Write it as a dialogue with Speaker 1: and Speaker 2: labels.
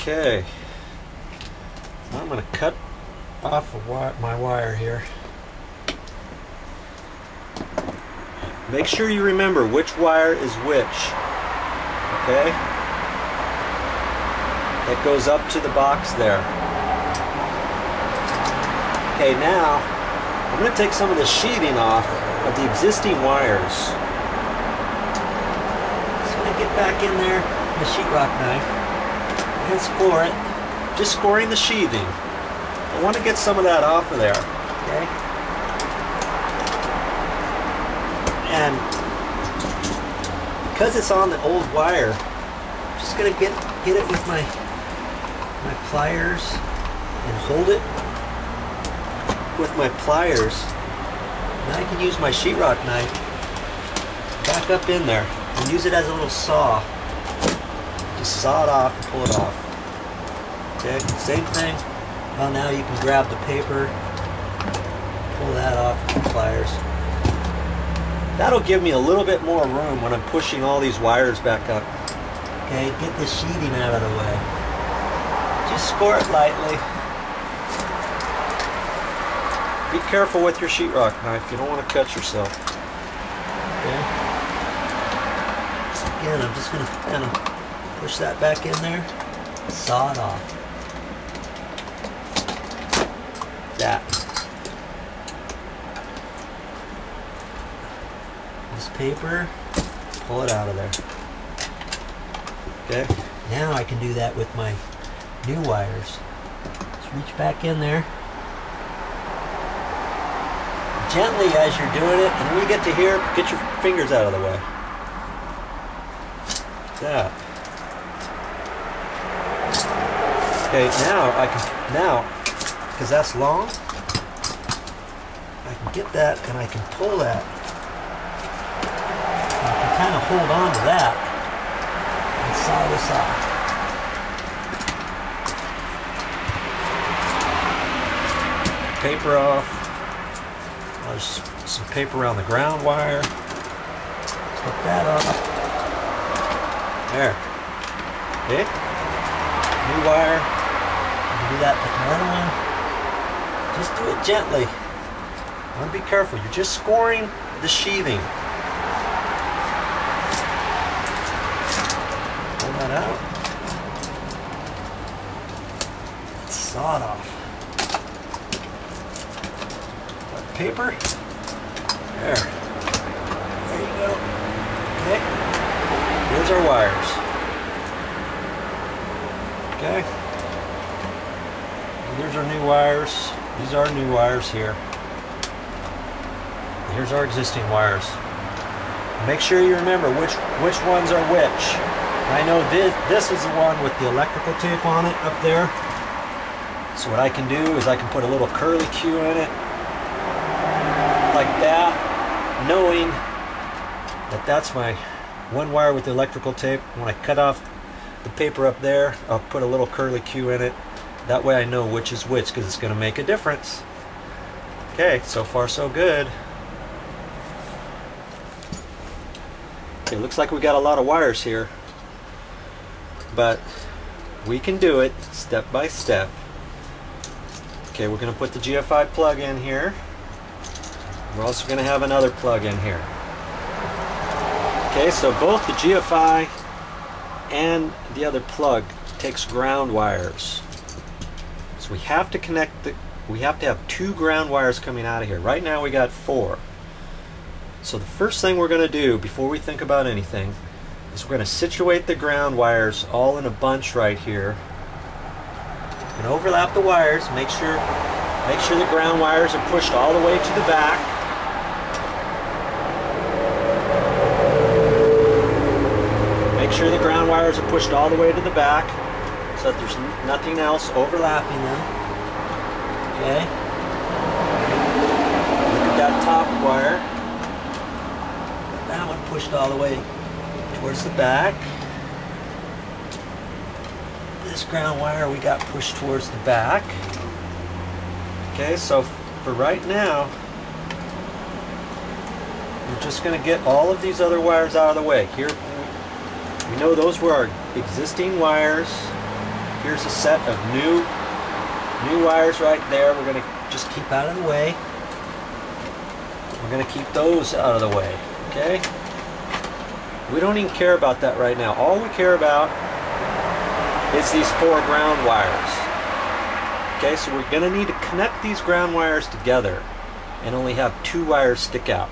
Speaker 1: Okay, I'm going to cut off my wire here. Make sure you remember which wire is which. Okay? It goes up to the box there. Okay, now I'm going to take some of the sheathing off of the existing wires. Just going to get back in there with the sheetrock knife and score it. Just scoring the sheathing. I want to get some of that off of there. Okay? And because it's on the old wire, I'm just going to get it with my pliers and hold it with my pliers. Now I can use my sheetrock knife back up in there and use it as a little saw. Just saw it off and pull it off. Okay, same thing. Well, now you can grab the paper, pull that off with the pliers. That'll give me a little bit more room when I'm pushing all these wires back up. Okay, get the sheathing out of the way. Just score it lightly. Be careful with your sheetrock knife. You don't want to cut yourself. Okay. Again, I'm just going to kind of push that back in there. Saw it off. That. This paper, pull it out of there. Okay. Now I can do that with my new wires. Just reach back in there. Gently as you're doing it, and when you get to here, get your fingers out of the way. Like that. Okay, now, because that's long, I can get that and I can pull that. And I can kind of hold on to that and saw this off. Paper off. There's some paper around the ground wire. Flip that off. There. Okay. New wire. You can do that with another one. Just do it gently. I want to be careful. You're just scoring the sheathing. Pull that out. Saw it off. Paper. There. There you go. Okay. Here's our wires. Okay. And here's our new wires. These are our new wires here. And here's our existing wires. Make sure you remember which ones are which. I know this is the one with the electrical tape on it up there. So what I can do is I can put a little curly Q in it. Like that, knowing that that's my one wire with the electrical tape. When I cut off the paper up there, I'll put a little curly Q in it. That way I know which is which, because it's going to make a difference. Okay, so far so good. Okay, looks like we got a lot of wires here, but we can do it step by step. Okay, we're going to put the GFI plug in here. We're also going to have another plug in here. Okay, so both the GFI and the other plug takes ground wires. So we have to have 2 ground wires coming out of here. Right now we got 4. So the first thing we're going to do before we think about anything is we're going to situate the ground wires all in a bunch right here. And overlap the wires. Make sure the ground wires are pushed all the way to the back. Make sure the ground wires are pushed all the way to the back so that there's nothing else overlapping them. Okay. Look at that top wire. Get that one pushed all the way towards the back. This ground wire we got pushed towards the back. Okay, so for right now, we're just going to get all of these other wires out of the way. Here, we know those were our existing wires. Here's a set of new wires right there. We're going to just keep out of the way. We're going to keep those out of the way, okay? We don't even care about that right now. All we care about is these 4 ground wires. Okay, so we're going to need to connect these ground wires together and only have 2 wires stick out.